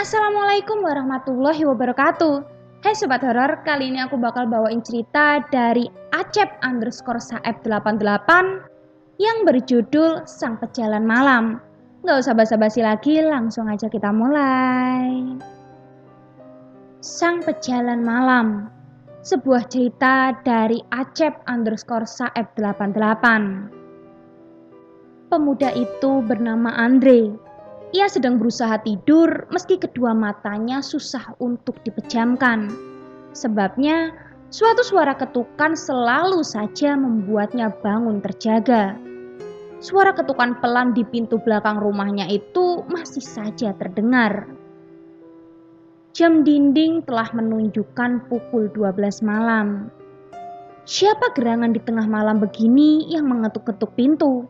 Assalamualaikum warahmatullahi wabarakatuh. Hai Sobat Horor, kali ini aku bakal bawain cerita dari Acep_Saeb88 yang berjudul Sang Pejalan Malam. Gak usah basa-basi lagi, langsung aja kita mulai. Sang Pejalan Malam, sebuah cerita dari Acep_Saeb88. Pemuda itu bernama Andre. Ia sedang berusaha tidur meski kedua matanya susah untuk dipejamkan. Sebabnya, suatu suara ketukan selalu saja membuatnya bangun terjaga. Suara ketukan pelan di pintu belakang rumahnya itu masih saja terdengar. Jam dinding telah menunjukkan pukul 12 malam. Siapa gerangan di tengah malam begini yang mengetuk-ketuk pintu?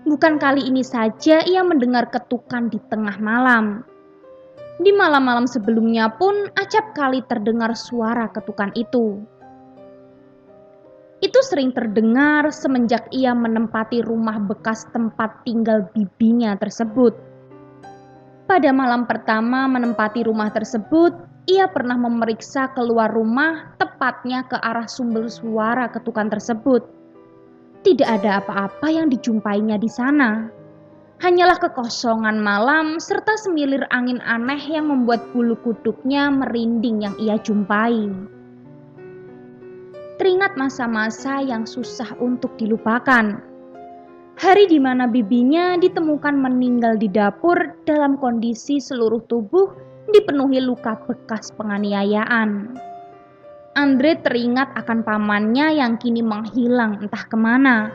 Bukan kali ini saja ia mendengar ketukan di tengah malam. Di malam-malam sebelumnya pun acap kali terdengar suara ketukan itu. Itu sering terdengar semenjak ia menempati rumah bekas tempat tinggal bibinya tersebut. Pada malam pertama menempati rumah tersebut, ia pernah memeriksa keluar rumah tepatnya ke arah sumber suara ketukan tersebut. Tidak ada apa-apa yang dijumpainya di sana. Hanyalah kekosongan malam serta semilir angin aneh yang membuat bulu kuduknya merinding yang ia jumpai. Teringat masa-masa yang susah untuk dilupakan. Hari di mana bibinya ditemukan meninggal di dapur dalam kondisi seluruh tubuh dipenuhi luka bekas penganiayaan. Andre teringat akan pamannya yang kini menghilang entah kemana.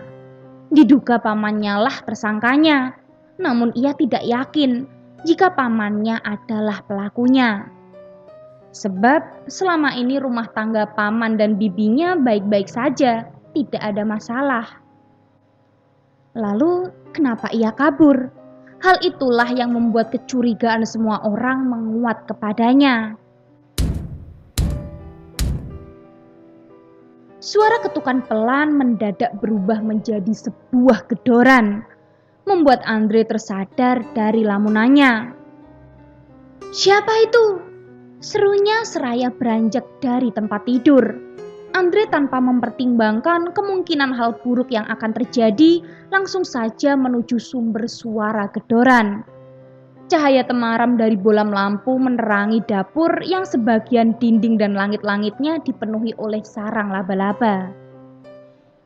Diduga pamannya lah tersangkanya, namun ia tidak yakin jika pamannya adalah pelakunya. Sebab selama ini rumah tangga paman dan bibinya baik-baik saja, tidak ada masalah. Lalu kenapa ia kabur? Hal itulah yang membuat kecurigaan semua orang menguat kepadanya. Suara ketukan pelan mendadak berubah menjadi sebuah gedoran, membuat Andre tersadar dari lamunannya. "Siapa itu?" serunya seraya beranjak dari tempat tidur. Andre tanpa mempertimbangkan kemungkinan hal buruk yang akan terjadi, langsung saja menuju sumber suara gedoran. Cahaya temaram dari bolam lampu menerangi dapur yang sebagian dinding dan langit-langitnya dipenuhi oleh sarang laba-laba.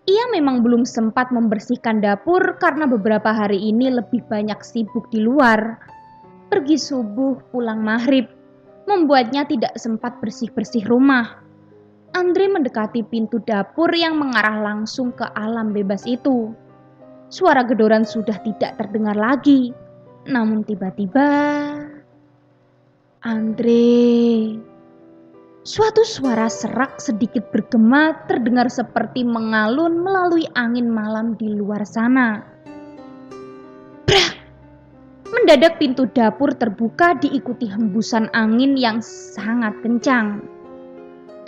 Ia memang belum sempat membersihkan dapur karena beberapa hari ini lebih banyak sibuk di luar. Pergi subuh pulang maghrib, membuatnya tidak sempat bersih-bersih rumah. Andre mendekati pintu dapur yang mengarah langsung ke alam bebas itu. Suara gedoran sudah tidak terdengar lagi. Namun tiba-tiba, Andre, suatu suara serak sedikit bergema terdengar seperti mengalun melalui angin malam di luar sana. Brah! Mendadak pintu dapur terbuka diikuti hembusan angin yang sangat kencang.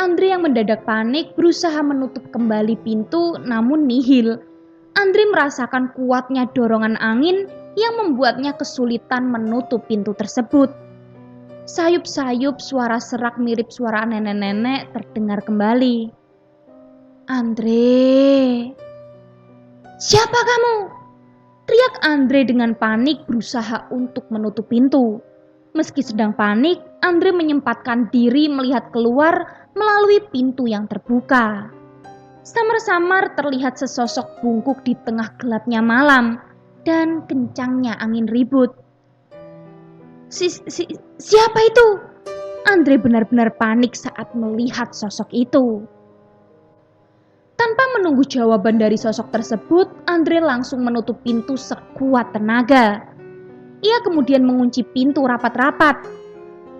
Andre yang mendadak panik berusaha menutup kembali pintu namun nihil. Andre merasakan kuatnya dorongan angin yang membuatnya kesulitan menutup pintu tersebut. Sayup-sayup suara serak mirip suara nenek-nenek terdengar kembali. "Andre, siapa kamu?" teriak Andre dengan panik berusaha untuk menutup pintu. Meski sedang panik, Andre menyempatkan diri melihat keluar melalui pintu yang terbuka. Samar-samar terlihat sesosok bungkuk di tengah gelapnya malam dan kencangnya angin ribut. Siapa itu?" Andre benar-benar panik saat melihat sosok itu. Tanpa menunggu jawaban dari sosok tersebut, Andre langsung menutup pintu sekuat tenaga. Ia kemudian mengunci pintu rapat-rapat.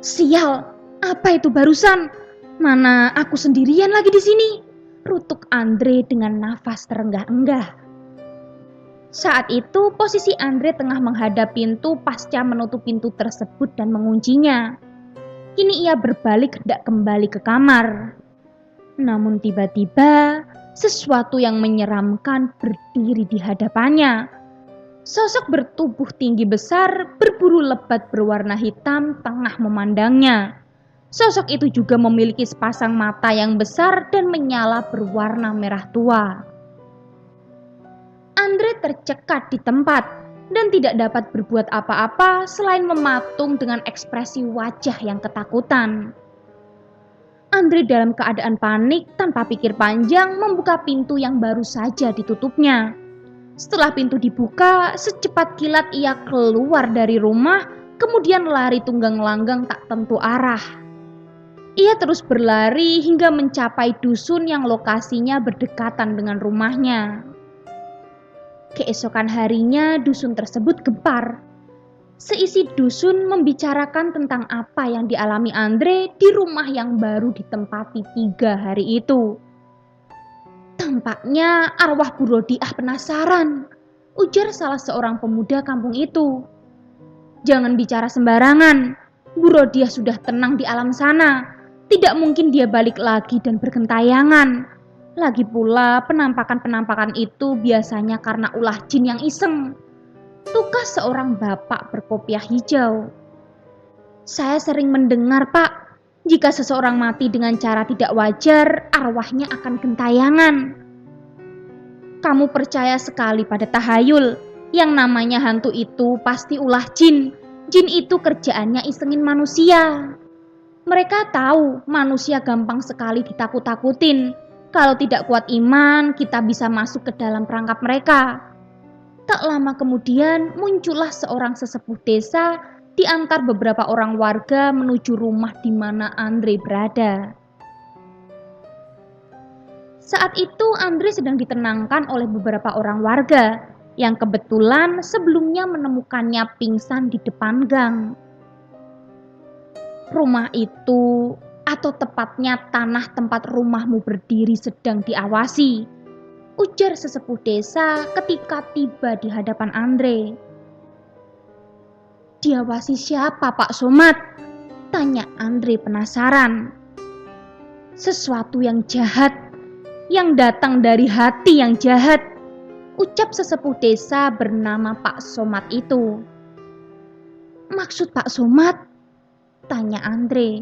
"Sial, apa itu barusan? Mana aku sendirian lagi di sini?" rutuk Andre dengan nafas terenggah-enggah. Saat itu posisi Andre tengah menghadap pintu pasca menutup pintu tersebut dan menguncinya. Kini ia berbalik hendak kembali ke kamar. Namun tiba-tiba sesuatu yang menyeramkan berdiri di hadapannya. Sosok bertubuh tinggi besar, berbulu lebat berwarna hitam tengah memandangnya. Sosok itu juga memiliki sepasang mata yang besar dan menyala berwarna merah tua. Andre tercekat di tempat dan tidak dapat berbuat apa-apa selain mematung dengan ekspresi wajah yang ketakutan. Andre dalam keadaan panik tanpa pikir panjang membuka pintu yang baru saja ditutupnya. Setelah pintu dibuka, secepat kilat ia keluar dari rumah, kemudian lari tunggang langgang tak tentu arah. Ia terus berlari hingga mencapai dusun yang lokasinya berdekatan dengan rumahnya. Keesokan harinya dusun tersebut gempar. Seisi dusun membicarakan tentang apa yang dialami Andre di rumah yang baru ditempati 3 hari itu. Tampaknya arwah Bu Rodiah penasaran, ujar salah seorang pemuda kampung itu. Jangan bicara sembarangan, Bu Rodiah sudah tenang di alam sana. Tidak mungkin dia balik lagi dan bergentayangan. Lagi pula penampakan-penampakan itu biasanya karena ulah jin yang iseng. Tukas seorang bapak berkopiah hijau. Saya sering mendengar, Pak, jika seseorang mati dengan cara tidak wajar, arwahnya akan gentayangan. Kamu percaya sekali pada tahayul. Yang namanya hantu itu pasti ulah jin. Jin itu kerjaannya isengin manusia. Mereka tahu manusia gampang sekali ditakut-takutin. Kalau tidak kuat iman, kita bisa masuk ke dalam perangkap mereka. Tak lama kemudian muncullah seorang sesepuh desa diantar beberapa orang warga menuju rumah di mana Andre berada. Saat itu Andre sedang ditenangkan oleh beberapa orang warga yang kebetulan sebelumnya menemukannya pingsan di depan gang. Rumah itu, atau tepatnya tanah tempat rumahmu berdiri sedang diawasi, ujar sesepuh desa ketika tiba di hadapan Andre. Diawasi siapa, Pak Somad? Tanya Andre penasaran. Sesuatu yang jahat, yang datang dari hati yang jahat, ucap sesepuh desa bernama Pak Somad itu. Maksud Pak Somad? Tanya Andre.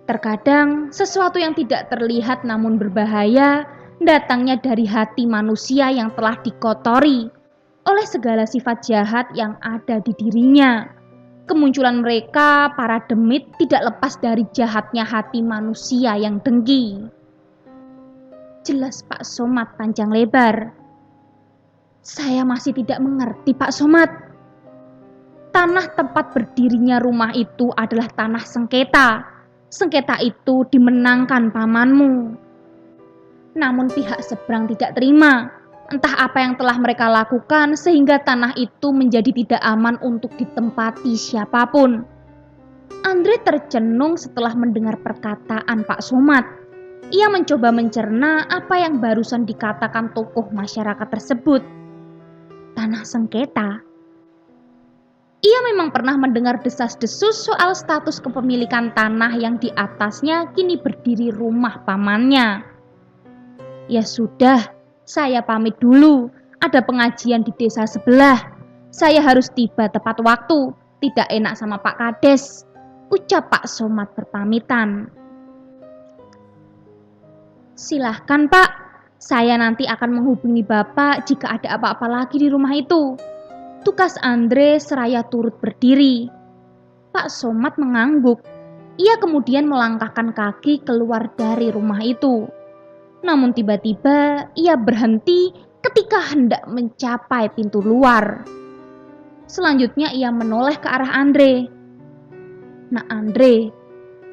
Terkadang sesuatu yang tidak terlihat namun berbahaya datangnya dari hati manusia yang telah dikotori oleh segala sifat jahat yang ada di dirinya. Kemunculan mereka, para demit, tidak lepas dari jahatnya hati manusia yang dengki. Jelas Pak Somad panjang lebar. Saya masih tidak mengerti, Pak Somad. Tanah tempat berdirinya rumah itu adalah tanah sengketa. Sengketa itu dimenangkan pamanmu. Namun pihak seberang tidak terima. Entah apa yang telah mereka lakukan sehingga tanah itu menjadi tidak aman untuk ditempati siapapun. Andre tercenung setelah mendengar perkataan Pak Somad. Ia mencoba mencerna apa yang barusan dikatakan tokoh masyarakat tersebut. Tanah sengketa. Ia memang pernah mendengar desas-desus soal status kepemilikan tanah yang di atasnya kini berdiri rumah pamannya. Ya sudah, saya pamit dulu. Ada pengajian di desa sebelah. Saya harus tiba tepat waktu. Tidak enak sama Pak Kades, ucap Pak Somad berpamitan. Silahkan Pak, saya nanti akan menghubungi Bapak jika ada apa-apa lagi di rumah itu. Tukas Andre seraya turut berdiri. Pak Somad mengangguk. Ia kemudian melangkahkan kaki keluar dari rumah itu. Namun tiba-tiba ia berhenti ketika hendak mencapai pintu luar. Selanjutnya ia menoleh ke arah Andre. Nah Andre,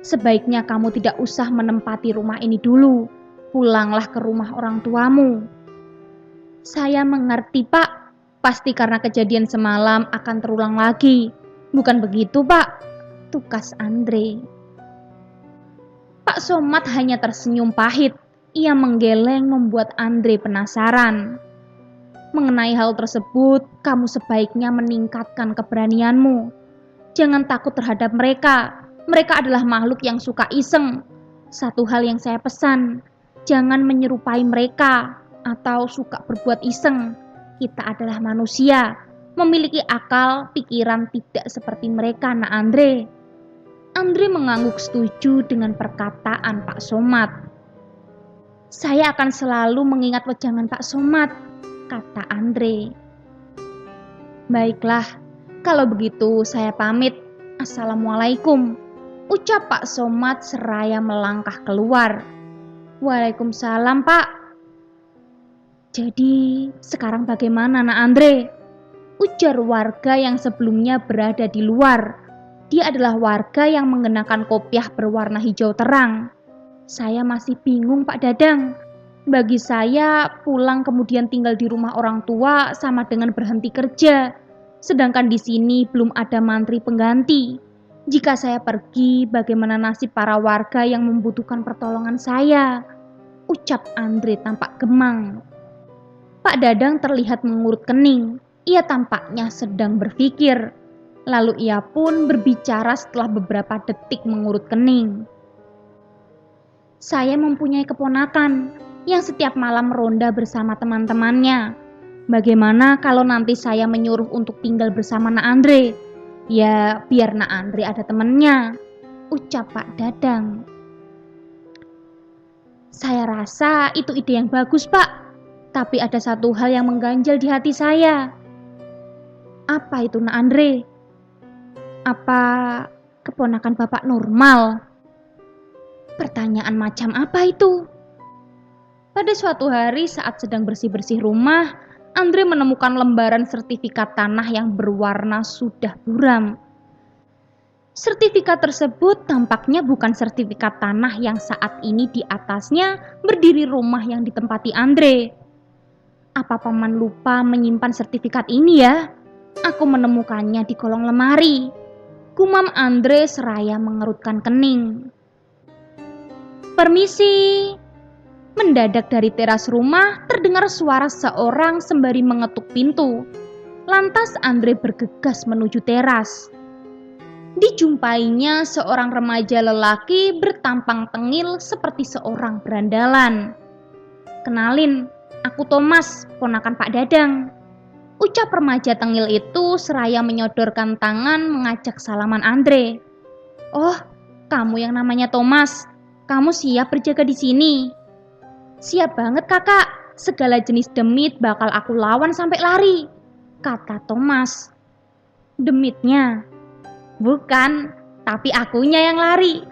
sebaiknya kamu tidak usah menempati rumah ini dulu. Pulanglah ke rumah orang tuamu. Saya mengerti Pak. Pasti karena kejadian semalam akan terulang lagi. Bukan begitu, Pak? Tukas Andre. Pak Somad hanya tersenyum pahit. Ia menggeleng membuat Andre penasaran. Mengenai hal tersebut, kamu sebaiknya meningkatkan keberanianmu. Jangan takut terhadap mereka. Mereka adalah makhluk yang suka iseng. Satu hal yang saya pesan, jangan menyerupai mereka atau suka berbuat iseng. Kita adalah manusia, memiliki akal pikiran tidak seperti mereka, Nak Andre. Andre mengangguk setuju dengan perkataan Pak Somad. Saya akan selalu mengingat wejangan Pak Somad, kata Andre. Baiklah, kalau begitu saya pamit. Assalamualaikum, ucap Pak Somad seraya melangkah keluar. Waalaikumsalam, Pak. Jadi, sekarang bagaimana, Nak Andre? Ujar warga yang sebelumnya berada di luar. Dia adalah warga yang mengenakan kopiah berwarna hijau terang. Saya masih bingung, Pak Dadang. Bagi saya, pulang kemudian tinggal di rumah orang tua sama dengan berhenti kerja. Sedangkan di sini belum ada mantri pengganti. Jika saya pergi, bagaimana nasib para warga yang membutuhkan pertolongan saya? Ucap Andre tampak gemang. Pak Dadang terlihat mengurut kening. Ia tampaknya sedang berpikir. Lalu ia pun berbicara setelah beberapa detik mengurut kening. Saya mempunyai keponakan yang setiap malam ronda bersama teman-temannya. Bagaimana kalau nanti saya menyuruh untuk tinggal bersama Nak Andre? Ya, biar Nak Andre ada temannya, ucap Pak Dadang. Saya rasa itu ide yang bagus, Pak. Tapi ada satu hal yang mengganjal di hati saya. Apa itu, Nak Andre? Apa keponakan Bapak normal? Pertanyaan macam apa itu? Pada suatu hari saat sedang bersih-bersih rumah, Andre menemukan lembaran sertifikat tanah yang berwarna sudah buram. Sertifikat tersebut tampaknya bukan sertifikat tanah yang saat ini di atasnya berdiri rumah yang ditempati Andre. Apa paman lupa menyimpan sertifikat ini ya? Aku menemukannya di kolong lemari. Gumam Andre seraya mengerutkan kening. Permisi. Mendadak dari teras rumah terdengar suara seorang sembari mengetuk pintu. Lantas Andre bergegas menuju teras. Dijumpainya seorang remaja lelaki bertampang tengil seperti seorang berandalan. Kenalin, aku Thomas, ponakan Pak Dadang. Ucap remaja tengil itu seraya menyodorkan tangan mengajak salaman Andre. Oh, kamu yang namanya Thomas. Kamu siap berjaga di sini? Siap banget kakak. Segala jenis demit bakal aku lawan sampai lari, kata Thomas. Demitnya? Bukan, tapi akunya yang lari.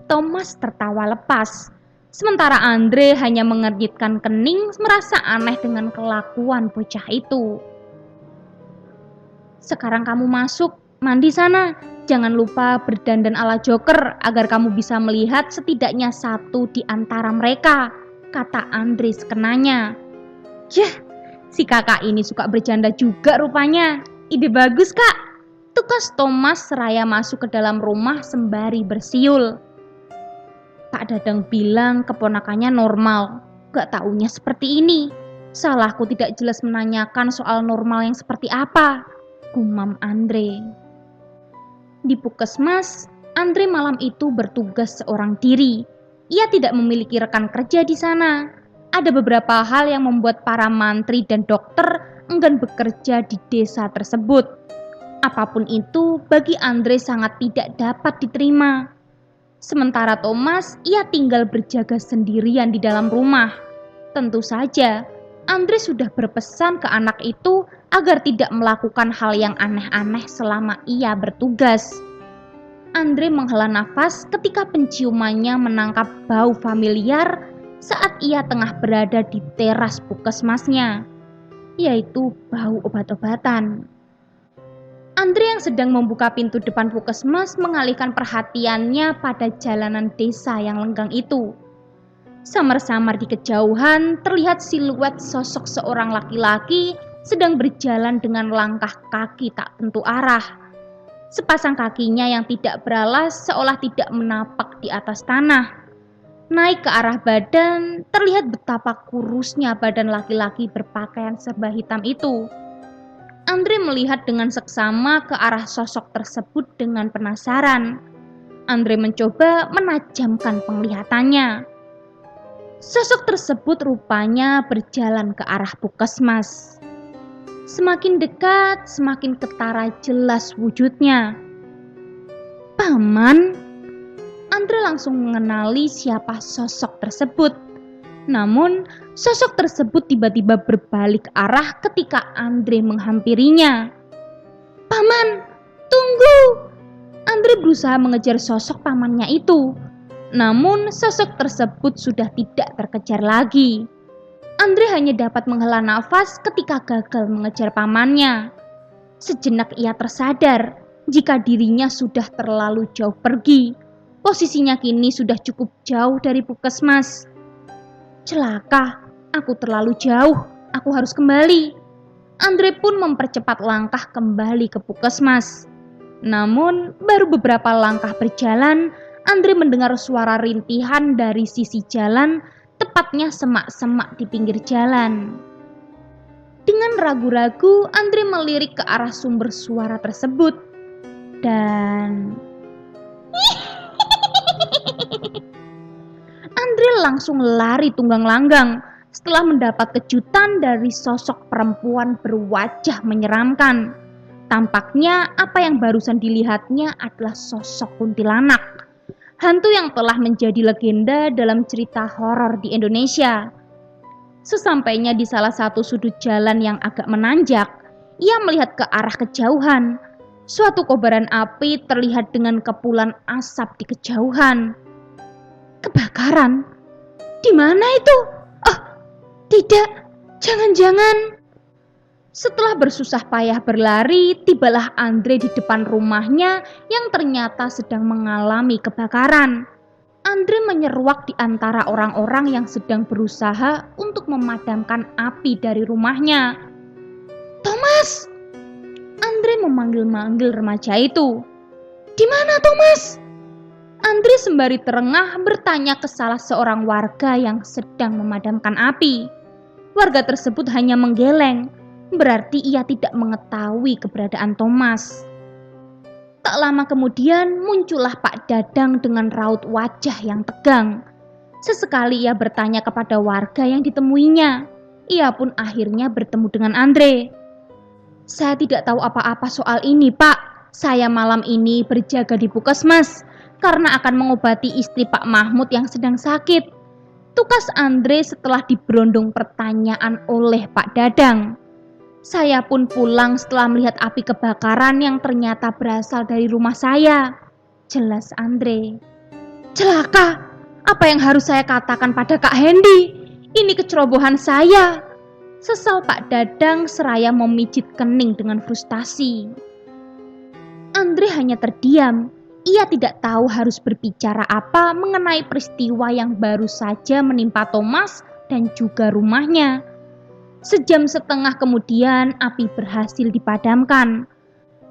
Thomas tertawa lepas. Sementara Andre hanya mengernyitkan kening merasa aneh dengan kelakuan bocah itu. Sekarang kamu masuk, mandi sana. Jangan lupa berdandan ala Joker agar kamu bisa melihat setidaknya satu di antara mereka, kata Andre sekenanya. Yah, si kakak ini suka bercanda juga rupanya. Ide bagus kak. Tukas Thomas seraya masuk ke dalam rumah sembari bersiul. Pak Dadang bilang keponakannya normal. Gak taunya seperti ini. Salahku tidak jelas menanyakan soal normal yang seperti apa, gumam Andre. Di puskesmas, Andre malam itu bertugas seorang diri. Ia tidak memiliki rekan kerja di sana. Ada beberapa hal yang membuat para mantri dan dokter enggan bekerja di desa tersebut. Apapun itu, bagi Andre sangat tidak dapat diterima. Sementara Thomas, ia tinggal berjaga sendirian di dalam rumah. Tentu saja, Andre sudah berpesan ke anak itu agar tidak melakukan hal yang aneh-aneh selama ia bertugas. Andre menghela nafas ketika penciumannya menangkap bau familiar saat ia tengah berada di teras puskesmasnya, yaitu bau obat-obatan. Andre yang sedang membuka pintu depan puskesmas mengalihkan perhatiannya pada jalanan desa yang lenggang itu. Samar-samar di kejauhan terlihat siluet sosok seorang laki-laki sedang berjalan dengan langkah kaki tak tentu arah. Sepasang kakinya yang tidak beralas seolah tidak menapak di atas tanah. Naik ke arah badan, terlihat betapa kurusnya badan laki-laki berpakaian serba hitam itu. Andre melihat dengan seksama ke arah sosok tersebut dengan penasaran. Andre mencoba menajamkan penglihatannya. Sosok tersebut rupanya berjalan ke arah puskesmas. Semakin dekat, semakin ketara jelas wujudnya. "Paman?" Andre langsung mengenali siapa sosok tersebut. Namun, sosok tersebut tiba-tiba berbalik arah ketika Andre menghampirinya. "Paman, tunggu!" Andre berusaha mengejar sosok pamannya itu. Namun, sosok tersebut sudah tidak terkejar lagi. Andre hanya dapat menghela nafas ketika gagal mengejar pamannya. Sejenak ia tersadar jika dirinya sudah terlalu jauh pergi. Posisinya kini sudah cukup jauh dari puskesmas. "Celaka, aku terlalu jauh, aku harus kembali." Andre pun mempercepat langkah kembali ke puskesmas. Namun, baru beberapa langkah berjalan, Andre mendengar suara rintihan dari sisi jalan, tepatnya semak-semak di pinggir jalan. Dengan ragu-ragu, Andre melirik ke arah sumber suara tersebut. Dan Andre langsung lari tunggang langgang setelah mendapat kejutan dari sosok perempuan berwajah menyeramkan. Tampaknya apa yang barusan dilihatnya adalah sosok kuntilanak, hantu yang telah menjadi legenda dalam cerita horor di Indonesia. Sesampainya di salah satu sudut jalan yang agak menanjak, ia melihat ke arah kejauhan. Suatu kobaran api terlihat dengan kepulan asap di kejauhan. Kebakaran? Di mana itu? Oh, tidak, jangan-jangan. Setelah bersusah payah berlari, tibalah Andre di depan rumahnya yang ternyata sedang mengalami kebakaran. Andre menyeruak di antara orang-orang yang sedang berusaha untuk memadamkan api dari rumahnya. "Thomas!" Andre memanggil-manggil remaja itu. "Di mana Thomas?" Andre sembari terengah bertanya ke salah seorang warga yang sedang memadamkan api. Warga tersebut hanya menggeleng, berarti ia tidak mengetahui keberadaan Thomas. Tak lama kemudian muncullah Pak Dadang dengan raut wajah yang tegang. Sesekali ia bertanya kepada warga yang ditemuinya. Ia pun akhirnya bertemu dengan Andre. "Saya tidak tahu apa-apa soal ini, Pak. Saya malam ini berjaga di puskesmas karena akan mengobati istri Pak Mahmud yang sedang sakit," tukas Andre setelah diberondong pertanyaan oleh Pak Dadang. "Saya pun pulang setelah melihat api kebakaran yang ternyata berasal dari rumah saya," jelas Andre. "Celaka, apa yang harus saya katakan pada Kak Hendy? Ini kecerobohan saya," sesal Pak Dadang seraya memijit kening dengan frustasi. Andre hanya terdiam. Ia tidak tahu harus berbicara apa mengenai peristiwa yang baru saja menimpa Thomas dan juga rumahnya. Sejam setengah kemudian api berhasil dipadamkan.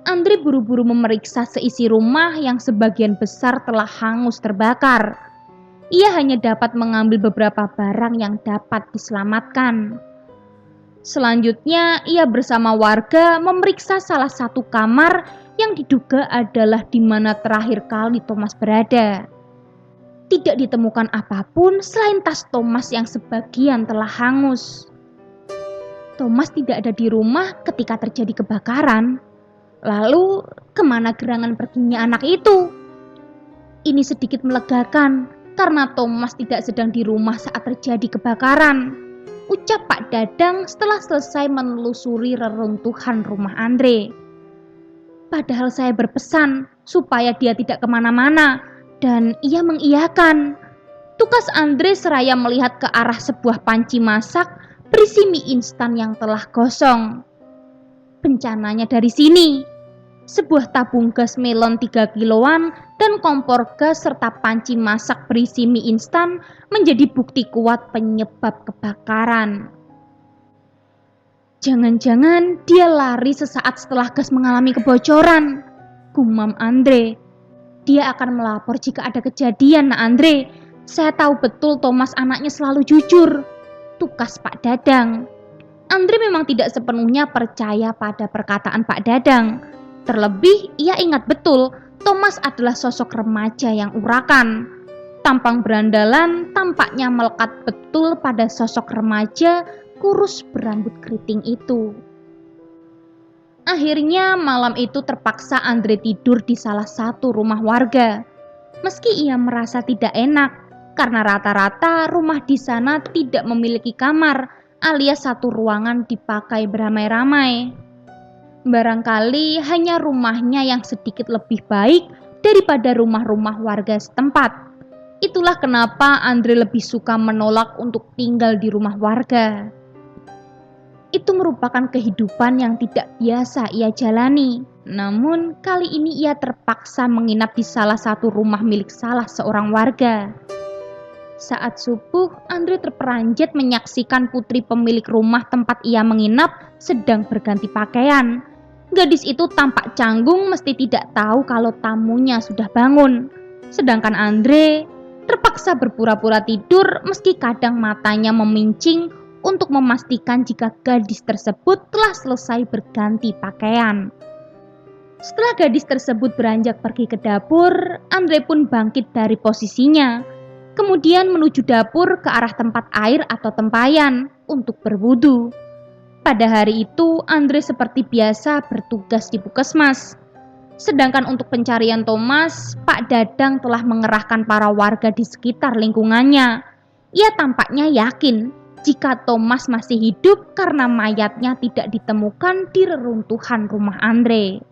Andre buru-buru memeriksa seisi rumah yang sebagian besar telah hangus terbakar. Ia hanya dapat mengambil beberapa barang yang dapat diselamatkan. Selanjutnya, ia bersama warga memeriksa salah satu kamar yang diduga adalah di mana terakhir kali Thomas berada. Tidak ditemukan apapun selain tas Thomas yang sebagian telah hangus. Thomas tidak ada di rumah ketika terjadi kebakaran. Lalu, kemana gerangan perginya anak itu? Ini sedikit melegakan karena Thomas tidak sedang di rumah saat terjadi kebakaran, ucap Pak Dadang setelah selesai menelusuri reruntuhan rumah Andre. "Padahal saya berpesan supaya dia tidak kemana-mana dan ia mengiyakan," tukas Andre seraya melihat ke arah sebuah panci masak berisi mie instan yang telah gosong. "Bencananya dari sini." Sebuah tabung gas melon 3 kiloan dan kompor gas serta panci masak berisi mie instan menjadi bukti kuat penyebab kebakaran. "Jangan-jangan dia lari sesaat setelah gas mengalami kebocoran," gumam Andre. "Dia akan melapor jika ada kejadian, Nak Andre. Saya tahu betul Thomas anaknya selalu jujur," tukas Pak Dadang. Andre memang tidak sepenuhnya percaya pada perkataan Pak Dadang. Terlebih, ia ingat betul Thomas adalah sosok remaja yang urakan. Tampang berandalan tampaknya melekat betul pada sosok remaja kurus berambut keriting itu. Akhirnya malam itu terpaksa Andre tidur di salah satu rumah warga. Meski ia merasa tidak enak, karena rata-rata rumah di sana tidak memiliki kamar, alias satu ruangan dipakai beramai-ramai. Barangkali hanya rumahnya yang sedikit lebih baik daripada rumah-rumah warga setempat. Itulah kenapa Andre lebih suka menolak untuk tinggal di rumah warga. Itu merupakan kehidupan yang tidak biasa ia jalani. Namun kali ini ia terpaksa menginap di salah satu rumah milik salah seorang warga. Saat subuh, Andre terperanjat menyaksikan putri pemilik rumah tempat ia menginap sedang berganti pakaian. Gadis itu tampak canggung, mesti tidak tahu kalau tamunya sudah bangun. Sedangkan Andre terpaksa berpura-pura tidur meski kadang matanya memincing untuk memastikan jika gadis tersebut telah selesai berganti pakaian. Setelah gadis tersebut beranjak pergi ke dapur, Andre pun bangkit dari posisinya, kemudian menuju dapur ke arah tempat air atau tempayan untuk berwudu. Pada hari itu, Andre seperti biasa bertugas di puskesmas. Sedangkan untuk pencarian Thomas, Pak Dadang telah mengerahkan para warga di sekitar lingkungannya. Ia tampaknya yakin jika Thomas masih hidup karena mayatnya tidak ditemukan di reruntuhan rumah Andre.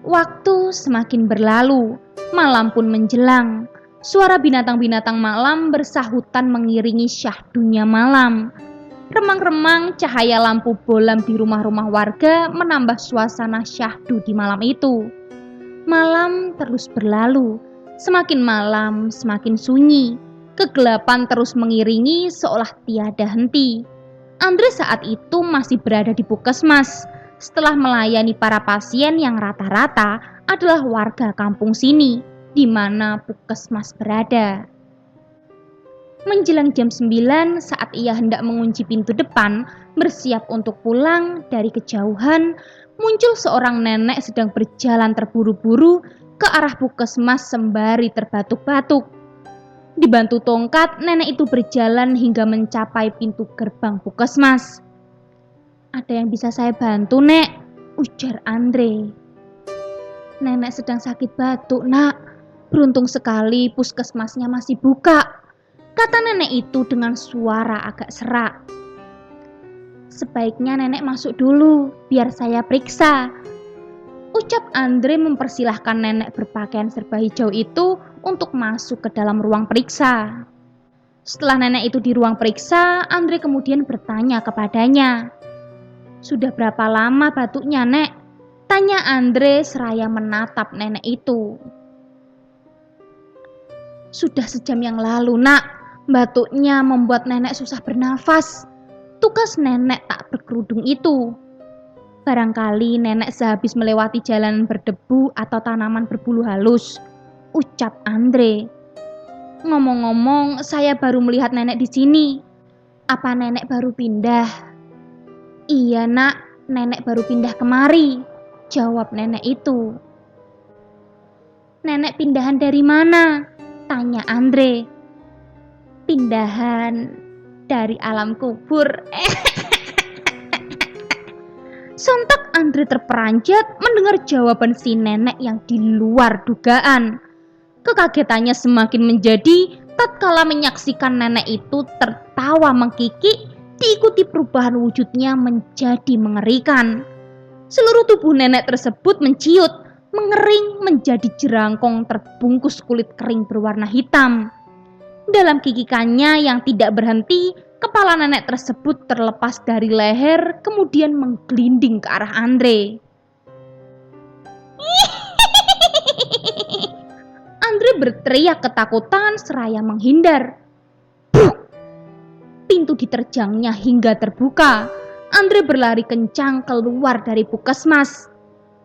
Waktu semakin berlalu, malam pun menjelang. Suara binatang-binatang malam bersahutan mengiringi syahdunya malam. Remang-remang cahaya lampu bolam di rumah-rumah warga menambah suasana syahdu di malam itu. Malam terus berlalu, semakin malam semakin sunyi. Kegelapan terus mengiringi seolah tiada henti. Andre saat itu masih berada di puskesmas setelah melayani para pasien yang rata-rata adalah warga kampung sini, di mana puskesmas berada. Menjelang jam 9 saat ia hendak mengunci pintu depan, bersiap untuk pulang, dari kejauhan muncul seorang nenek sedang berjalan terburu-buru ke arah puskesmas sembari terbatuk-batuk. Dibantu tongkat, nenek itu berjalan hingga mencapai pintu gerbang puskesmas. "Ada yang bisa saya bantu, Nek?" ujar Andre. "Nenek sedang sakit batuk, Nak. Beruntung sekali puskesmasnya masih buka," kata nenek itu dengan suara agak serak. "Sebaiknya nenek masuk dulu, biar saya periksa," ucap Andre mempersilahkan nenek berpakaian serba hijau itu untuk masuk ke dalam ruang periksa. Setelah nenek itu di ruang periksa, Andre kemudian bertanya kepadanya. "Sudah berapa lama batuknya, Nek?" tanya Andre seraya menatap nenek itu. "Sudah sejam yang lalu, Nak. Batuknya membuat nenek susah bernafas," tukas nenek tak berkerudung itu. "Barangkali nenek sehabis melewati jalan berdebu atau tanaman berbulu halus," ucap Andre. "Ngomong-ngomong, saya baru melihat nenek di sini. Apa nenek baru pindah?" "Iya, Nak, nenek baru pindah kemari," jawab nenek itu. "Nenek pindahan dari mana?" tanya Andre. "Pindahan dari alam kubur." Sontak Andre terperanjat mendengar jawaban si nenek yang di luar dugaan. Kekagetannya semakin menjadi tatkala menyaksikan nenek itu tertawa mengkikik, diikuti perubahan wujudnya menjadi mengerikan. Seluruh tubuh nenek tersebut menciut, mengering menjadi jerangkong terbungkus kulit kering berwarna hitam. Dalam kikikannya yang tidak berhenti, kepala nenek tersebut terlepas dari leher kemudian menggelinding ke arah Andre. Andre berteriak ketakutan seraya menghindar. Pintu diterjangnya hingga terbuka. Andre berlari kencang keluar dari puskesmas.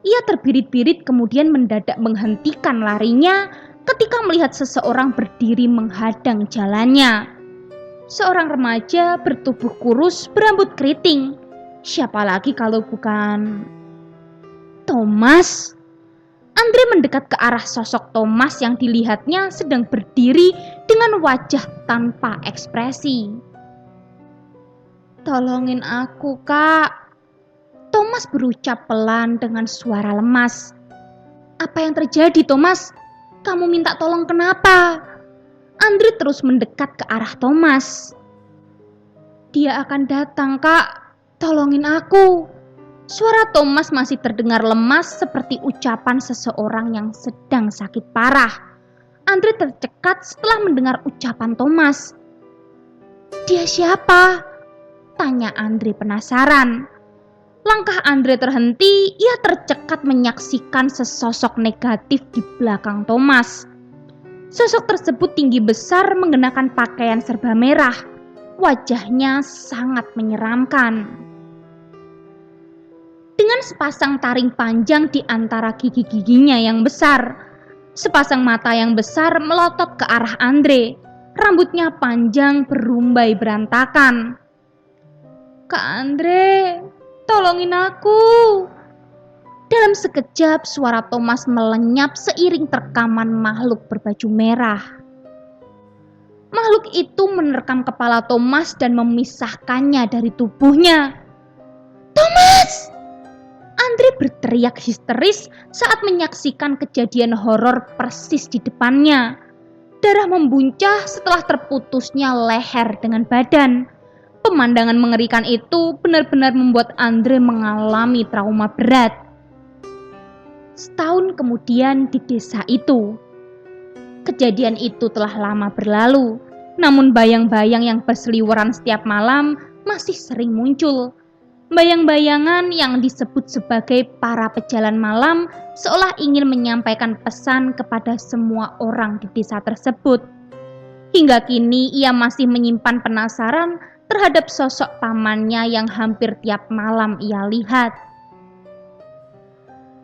Ia terbirit-birit kemudian mendadak menghentikan larinya ketika melihat seseorang berdiri menghadang jalannya. Seorang remaja bertubuh kurus berambut keriting. Siapa lagi kalau bukan Thomas? Andre mendekat ke arah sosok Thomas yang dilihatnya sedang berdiri dengan wajah tanpa ekspresi. "Tolongin aku, Kak." Thomas berucap pelan dengan suara lemas. "Apa yang terjadi, Thomas? Kamu minta tolong kenapa?" Andre terus mendekat ke arah Thomas. "Dia akan datang, Kak. Tolongin aku." Suara Thomas masih terdengar lemas seperti ucapan seseorang yang sedang sakit parah. Andre tercekat setelah mendengar ucapan Thomas. "Dia siapa?" tanya Andre penasaran. Langkah Andre terhenti, ia tercekat menyaksikan sesosok negatif di belakang Thomas. Sosok tersebut tinggi besar mengenakan pakaian serba merah. Wajahnya sangat menyeramkan. Dengan sepasang taring panjang di antara gigi-giginya yang besar, sepasang mata yang besar melotot ke arah Andre. Rambutnya panjang berumbai berantakan. "Kak Andre, tolongin aku." Dalam sekejap suara Thomas melenyap seiring terkaman makhluk berbaju merah. Makhluk itu menerkam kepala Thomas dan memisahkannya dari tubuhnya. "Thomas!" Andre berteriak histeris saat menyaksikan kejadian horor persis di depannya. Darah membuncah setelah terputusnya leher dengan badan. Pemandangan mengerikan itu benar-benar membuat Andre mengalami trauma berat. Setahun kemudian di desa itu, kejadian itu telah lama berlalu, namun bayang-bayang yang berseliweran setiap malam masih sering muncul. Bayang-bayangan yang disebut sebagai para pejalan malam seolah ingin menyampaikan pesan kepada semua orang di desa tersebut. Hingga kini ia masih menyimpan penasaran terhadap sosok pamannya yang hampir tiap malam ia lihat.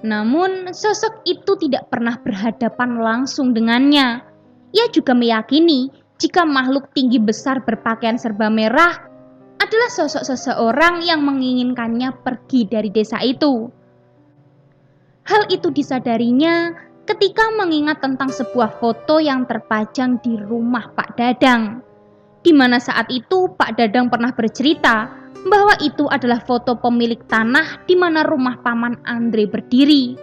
Namun sosok itu tidak pernah berhadapan langsung dengannya. Ia juga meyakini jika makhluk tinggi besar berpakaian serba merah adalah sosok seseorang yang menginginkannya pergi dari desa itu. Hal itu disadarinya ketika mengingat tentang sebuah foto yang terpajang di rumah Pak Dadang, di mana saat itu Pak Dadang pernah bercerita bahwa itu adalah foto pemilik tanah di mana rumah paman Andre berdiri.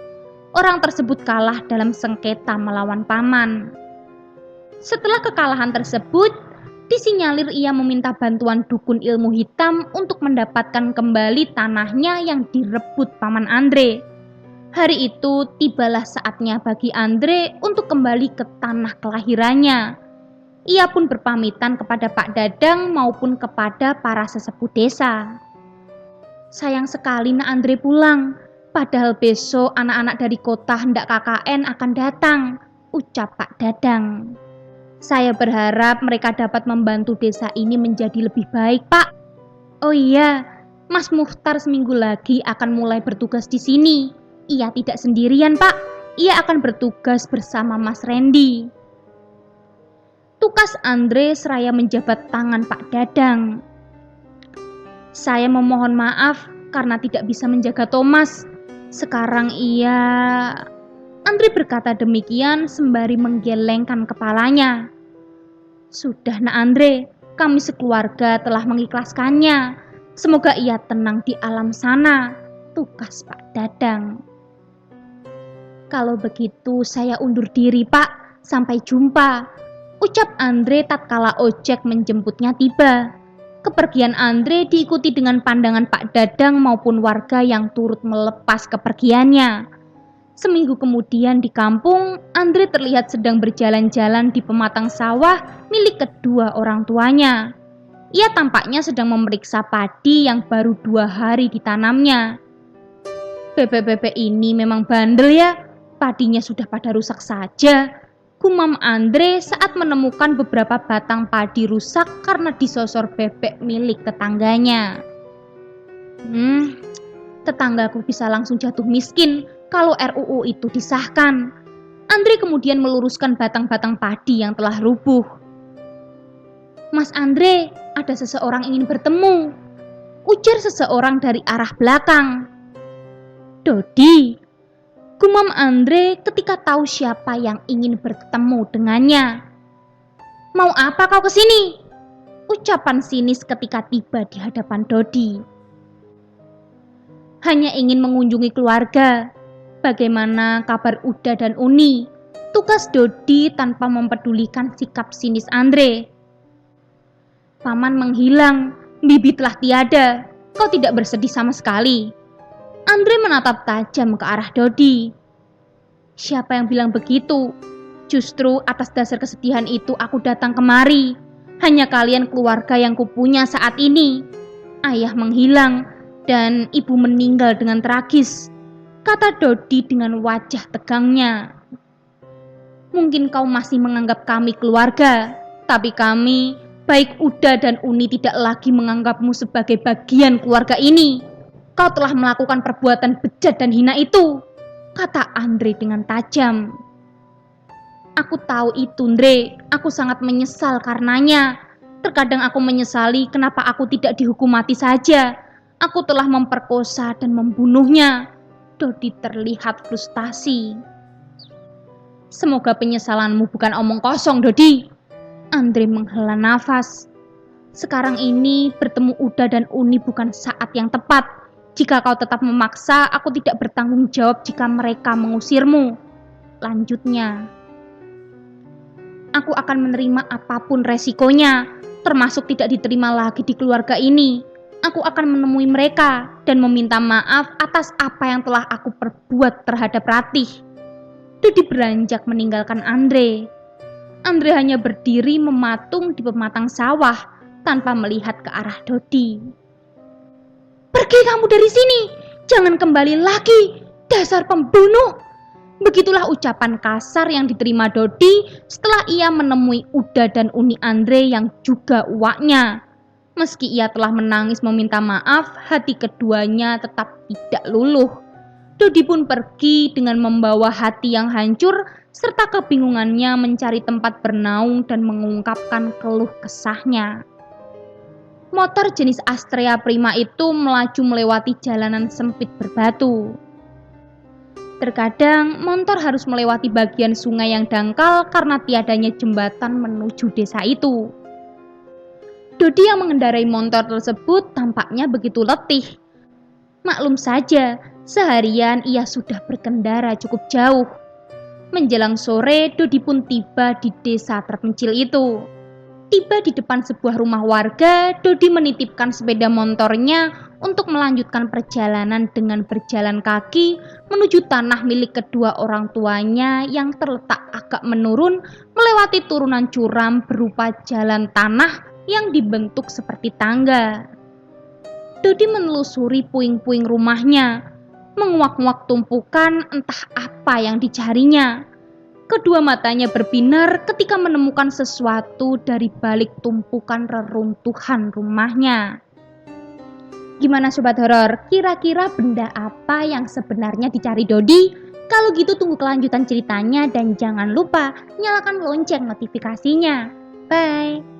Orang tersebut kalah dalam sengketa melawan paman. Setelah kekalahan tersebut, disinyalir ia meminta bantuan dukun ilmu hitam untuk mendapatkan kembali tanahnya yang direbut paman Andre. Hari itu tibalah saatnya bagi Andre untuk kembali ke tanah kelahirannya. Ia pun berpamitan kepada Pak Dadang maupun kepada para sesepuh desa. "Sayang sekali nak Andre pulang, padahal besok anak-anak dari kota hendak KKN akan datang," ucap Pak Dadang. "Saya berharap mereka dapat membantu desa ini menjadi lebih baik, Pak. Oh iya, Mas Mukhtar seminggu lagi akan mulai bertugas di sini. Ia tidak sendirian, Pak. Ia akan bertugas bersama Mas Randy." Tukas Andre seraya menjabat tangan Pak Dadang. "Saya memohon maaf karena tidak bisa menjaga Thomas. Sekarang ia..." Andre berkata demikian sembari menggelengkan kepalanya. "Sudah nak Andre, kami sekeluarga telah mengikhlaskannya. Semoga ia tenang di alam sana," tukas Pak Dadang. "Kalau begitu saya undur diri, Pak. Sampai jumpa," ucap Andre tatkala ojek menjemputnya tiba. Kepergian Andre diikuti dengan pandangan Pak Dadang maupun warga yang turut melepas kepergiannya. Seminggu kemudian di kampung, Andre terlihat sedang berjalan-jalan di pematang sawah milik kedua orang tuanya. Ia tampaknya sedang memeriksa padi yang baru 2 hari ditanamnya. "Bebek-bebek ini memang bandel ya, padinya sudah pada rusak saja," gumam Andre saat menemukan beberapa batang padi rusak karena disosor bebek milik tetangganya. Tetanggaku bisa langsung jatuh miskin kalau RUU itu disahkan." Andre kemudian meluruskan batang-batang padi yang telah rubuh. "Mas Andre, ada seseorang ingin bertemu," ujar seseorang dari arah belakang. "Dodi," gumam Andre ketika tahu siapa yang ingin bertemu dengannya. "Mau apa kau kesini?" ucapan sinis ketika tiba di hadapan Dodi. hanya ingin mengunjungi keluarga. Bagaimana kabar Uda dan Uni? Tugas Dodi tanpa mempedulikan sikap sinis Andre. Paman menghilang, Bibi telah tiada. Kau tidak bersedih sama sekali. Andre menatap tajam ke arah Dodi. Siapa yang bilang begitu? Justru atas dasar kesedihan itu aku datang kemari. Hanya kalian keluarga yang kupunya saat ini. Ayah menghilang dan ibu meninggal dengan tragis, kata Dodi dengan wajah tegangnya. Mungkin kau masih menganggap kami keluarga, tapi kami, baik Uda dan Uni, tidak lagi menganggapmu sebagai bagian keluarga ini. Kau telah melakukan perbuatan bejat dan hina itu, kata Andre dengan tajam. Aku tahu itu, Andre. Aku sangat menyesal karenanya. Terkadang aku menyesali kenapa aku tidak dihukum mati saja. Aku telah memperkosa dan membunuhnya. Dodi terlihat frustasi. Semoga penyesalanmu bukan omong kosong, Dodi. Andre menghela nafas. Sekarang ini bertemu Uda dan Uni bukan saat yang tepat. Jika kau tetap memaksa, aku tidak bertanggung jawab jika mereka mengusirmu. Lanjutnya. Aku akan menerima apapun resikonya, termasuk tidak diterima lagi di keluarga ini. Aku akan menemui mereka dan meminta maaf atas apa yang telah aku perbuat terhadap Ratih. Dodi beranjak meninggalkan Andre. Andre hanya berdiri mematung di pematang sawah tanpa melihat ke arah Dodi. Pergi kamu dari sini, jangan kembali lagi, dasar pembunuh. Begitulah ucapan kasar yang diterima Dodi setelah ia menemui Uda dan Uni Andre yang juga uaknya. Meski ia telah menangis meminta maaf, hati keduanya tetap tidak luluh. Dodi pun pergi dengan membawa hati yang hancur serta kebingungannya mencari tempat bernaung dan mengungkapkan keluh kesahnya. Motor jenis Astrea Prima itu melaju melewati jalanan sempit berbatu. Terkadang motor harus melewati bagian sungai yang dangkal karena tiadanya jembatan menuju desa itu. Dodi yang mengendarai motor tersebut tampaknya begitu letih. Maklum saja, seharian ia sudah berkendara cukup jauh. Menjelang sore, Dodi pun tiba di desa terpencil itu. Tiba di depan sebuah rumah warga, Dodi menitipkan sepeda motornya untuk melanjutkan perjalanan dengan berjalan kaki menuju tanah milik kedua orang tuanya yang terletak agak menurun melewati turunan curam berupa jalan tanah yang dibentuk seperti tangga. Dodi menelusuri puing-puing rumahnya, menguak-nguak tumpukan entah apa yang dicarinya. Kedua matanya berbinar ketika menemukan sesuatu dari balik tumpukan reruntuhan rumahnya. Gimana sobat horor? Kira-kira benda apa yang sebenarnya dicari Dodi? Kalau gitu tunggu kelanjutan ceritanya dan jangan lupa nyalakan lonceng notifikasinya. Bye!